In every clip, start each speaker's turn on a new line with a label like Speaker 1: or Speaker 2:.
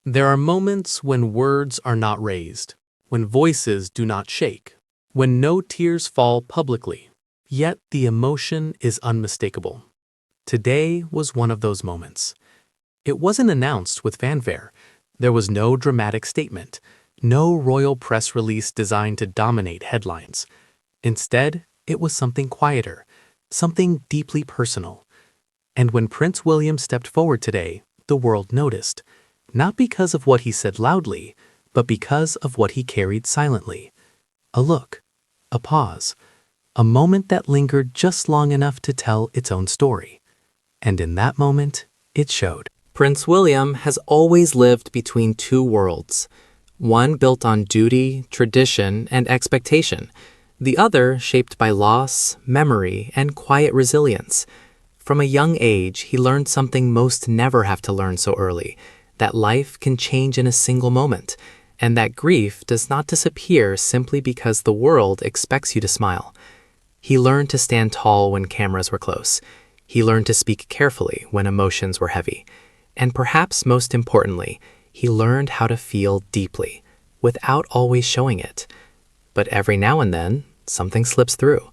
Speaker 1: There are moments when words are not raised, when voices do not shake, when no tears fall publicly, yet the emotion is unmistakable. Today was one of those moments. It wasn't announced with fanfare. There was no dramatic statement, no royal press release designed to dominate headlines. Instead, it was something quieter, something deeply personal. And when Prince William stepped forward today, the world noticed, not because of what he said loudly, but because of what he carried silently. A look, a pause, a moment that lingered just long enough to tell its own story. And in that moment, it showed.
Speaker 2: Prince William has always lived between two worlds, one built on duty, tradition, and expectation, the other shaped by loss, memory, and quiet resilience. From a young age, he learned something most never have to learn so early, that life can change in a single moment, and that grief does not disappear simply because the world expects you to smile. He learned to stand tall when cameras were close. He learned to speak carefully when emotions were heavy. And perhaps most importantly, he learned how to feel deeply, without always showing it. But every now and then, something slips through.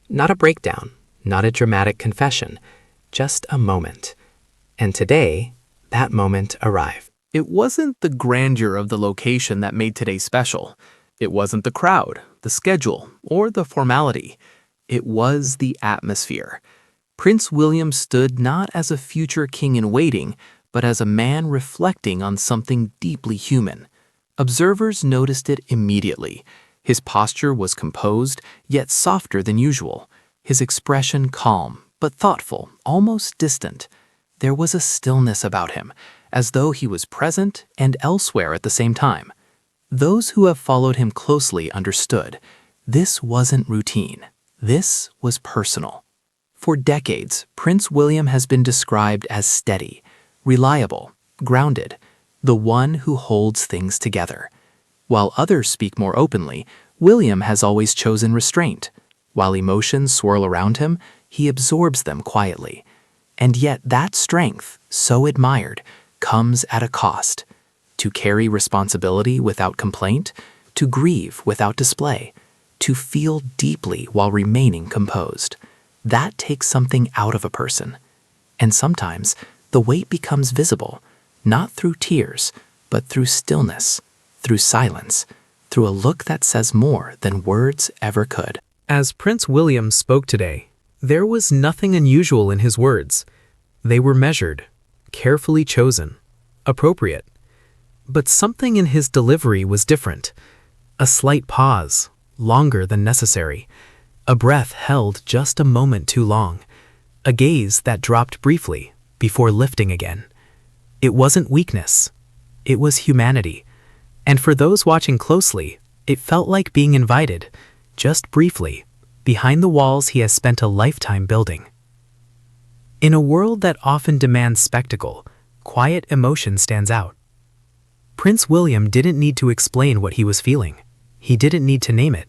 Speaker 2: Not a breakdown, not a dramatic confession, just a moment. And today, that moment arrived.
Speaker 1: It wasn't the grandeur of the location that made today special. It wasn't the crowd, the schedule, or the formality. It was the atmosphere. Prince William stood not as a future king in waiting, but as a man reflecting on something deeply human. Observers noticed it immediately. His posture was composed, yet softer than usual. His expression calm, but thoughtful, almost distant. There was a stillness about him, as though he was present and elsewhere at the same time. Those who have followed him closely understood. This wasn't routine. This was personal. For decades, Prince William has been described as steady, reliable, grounded, the one who holds things together. While others speak more openly, William has always chosen restraint. While emotions swirl around him, he absorbs them quietly. And yet that strength, so admired, comes at a cost. To carry responsibility without complaint, to grieve without display, to feel deeply while remaining composed. That takes something out of a person. And sometimes, the weight becomes visible, not through tears, but through stillness, through silence, through a look that says more than words ever could.
Speaker 3: As Prince William spoke today, there was nothing unusual in his words. They were measured, carefully chosen, appropriate. But something in his delivery was different. A slight pause, longer than necessary. A breath held just a moment too long. A gaze that dropped briefly before lifting again. It wasn't weakness. It was humanity. And for those watching closely, it felt like being invited, just briefly, behind the walls he has spent a lifetime building. In a world that often demands spectacle, quiet emotion stands out. Prince William didn't need to explain what he was feeling. He didn't need to name it.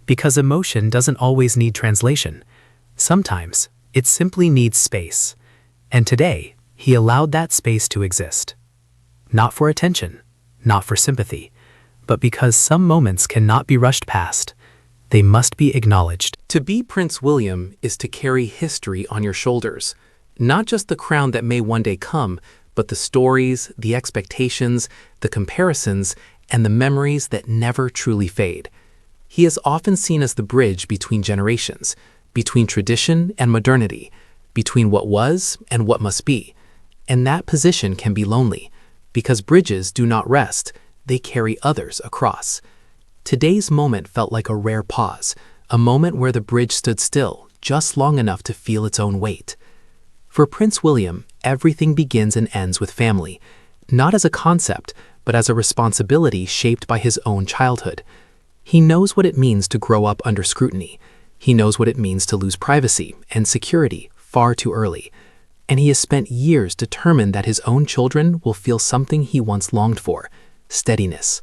Speaker 3: Because emotion doesn't always need translation. Sometimes, it simply needs space. And today, he allowed that space to exist. Not for attention, not for sympathy, but because some moments cannot be rushed past. They must be acknowledged.
Speaker 1: To be Prince William is to carry history on your shoulders. Not just the crown that may one day come, but the stories, the expectations, the comparisons, and the memories that never truly fade. He is often seen as the bridge between generations, between tradition and modernity, between what was and what must be. And that position can be lonely, because bridges do not rest, they carry others across. Today's moment felt like a rare pause, a moment where the bridge stood still, just long enough to feel its own weight. For Prince William, everything begins and ends with family, not as a concept, but as a responsibility shaped by his own childhood. He knows what it means to grow up under scrutiny. He knows what it means to lose privacy and security far too early. And he has spent years determined that his own children will feel something he once longed for, steadiness.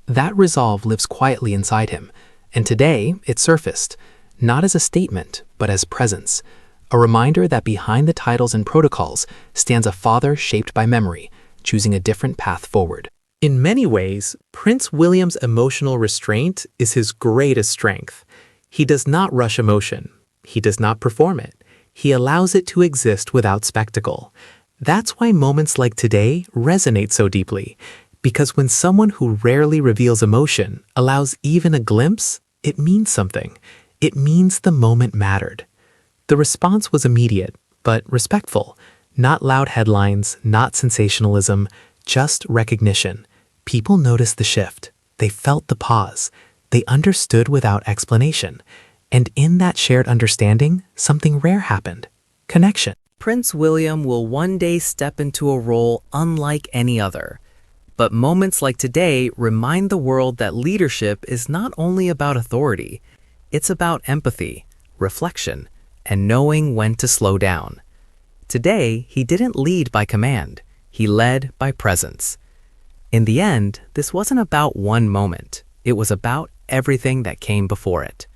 Speaker 1: That resolve lives quietly inside him, and today it surfaced, not as a statement, but as presence, a reminder that behind the titles and protocols stands a father shaped by memory,
Speaker 2: choosing a different path forward.
Speaker 3: In many ways, Prince William's emotional restraint is his greatest strength. He does not rush emotion. He does not perform it. He allows it to exist without spectacle. That's why moments like today resonate so deeply, because when someone who rarely reveals emotion allows even a glimpse, it means something. It means the moment mattered. The response was immediate, but respectful. Not loud headlines, not sensationalism, just recognition. People noticed the shift. They felt the pause. They understood without explanation. And in that shared understanding, something rare happened. Connection.
Speaker 2: Prince William will one day step into a role unlike any other. But moments like today remind the world that leadership is not only about authority, it's about empathy, reflection, and knowing when to slow down. Today, he didn't lead by command, he led by presence. In the end, this wasn't about one moment, it was about everything that came before it.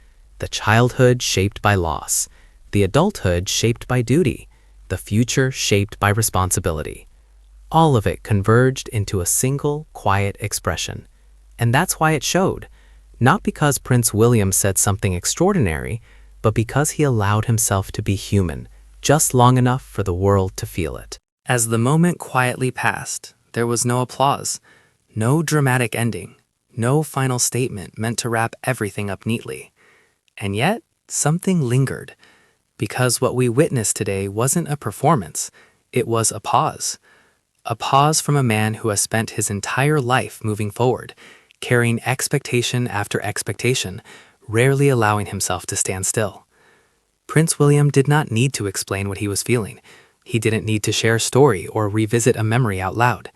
Speaker 2: The childhood shaped by loss, the adulthood shaped by duty, the future shaped by responsibility. All of it converged into a single, quiet expression. And that's why it showed, not because Prince William said something extraordinary, but because he allowed himself to be human, just long enough for the world to feel it. As the moment quietly passed, there was no applause, no dramatic ending, no final statement meant to wrap everything up neatly. And yet, something lingered, because what we witnessed today wasn't a performance, it was a pause. A pause from a man who has spent his entire life moving forward, carrying expectation after expectation, rarely allowing himself to stand still. Prince William did not need to explain what he was feeling. He didn't need to share a story or revisit a memory out loud.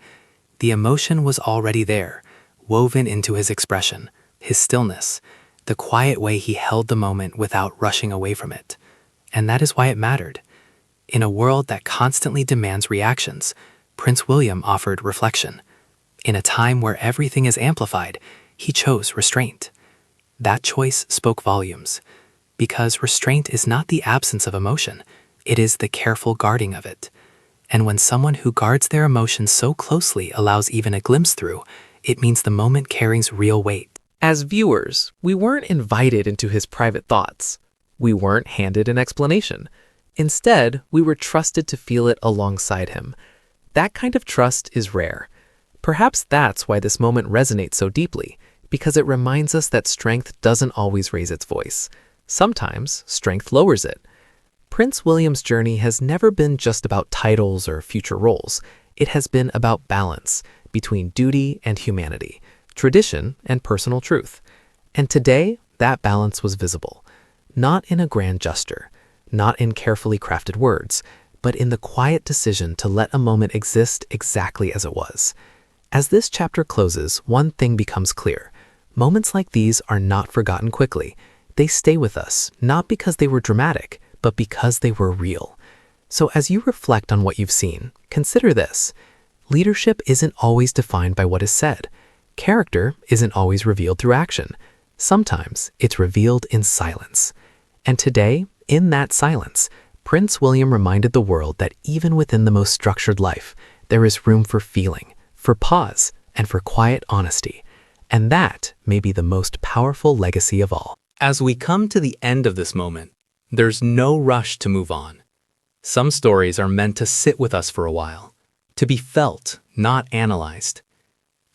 Speaker 2: The emotion was already there, woven into his expression, his stillness, the quiet way he held the moment without rushing away from it. And that is why it mattered. In a world that constantly demands reactions, Prince William offered reflection. In a time where everything is amplified, he chose restraint. That choice spoke volumes, because restraint is not the absence of emotion, it is the careful guarding of it. And when someone who guards their emotions so closely allows even a glimpse through, it means the moment carries real weight.
Speaker 3: As viewers, we weren't invited into his private thoughts. We weren't handed an explanation. Instead, we were trusted to feel it alongside him. That kind of trust is rare. Perhaps that's why this moment resonates so deeply, because it reminds us that strength doesn't always raise its voice. Sometimes, strength lowers it. Prince William's journey has never been just about titles or future roles. It has been about balance between duty and humanity, tradition and personal truth. And today, that balance was visible. Not in a grand gesture, not in carefully crafted words, but in the quiet decision to let a moment exist exactly as it was. As this chapter closes, one thing becomes clear. Moments like these are not forgotten quickly. They stay with us, not because they were dramatic, but because they were real. So as you reflect on what you've seen, consider this. Leadership isn't always defined by what is said. Character isn't always revealed through action. Sometimes it's revealed in silence. And today, in that silence, Prince William reminded the world that even within the most structured life, there is room for feeling, for pause, and for quiet honesty. And that may be the most powerful legacy of all.
Speaker 2: As we come to the end of this moment, there's no rush to move on. Some stories are meant to sit with us for a while, to be felt, not analyzed.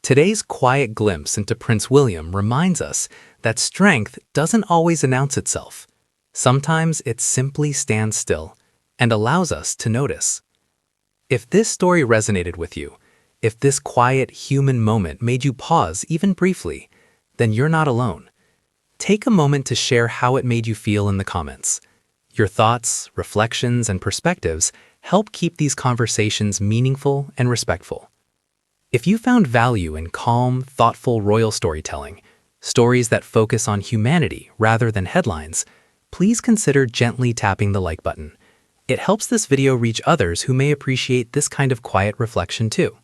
Speaker 2: Today's quiet glimpse into Prince William reminds us that strength doesn't always announce itself. Sometimes it simply stands still and allows us to notice. If this story resonated with you, if this quiet human moment made you pause even briefly, then you're not alone. Take a moment to share how it made you feel in the comments. Your thoughts, reflections, and perspectives help keep these conversations meaningful and respectful. If you found value in calm, thoughtful royal storytelling, stories that focus on humanity rather than headlines, please consider gently tapping the like button. It helps this video reach others who may appreciate this kind of quiet reflection too.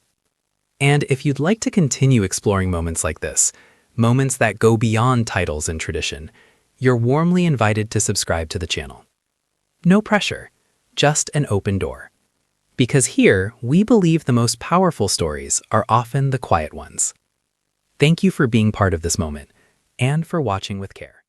Speaker 2: And if you'd like to continue exploring moments like this, moments that go beyond titles and tradition, you're warmly invited to subscribe to the channel. No pressure, just an open door.
Speaker 3: Because here, we believe the most powerful stories are often the quiet ones. Thank you for being part of this moment and for watching with care.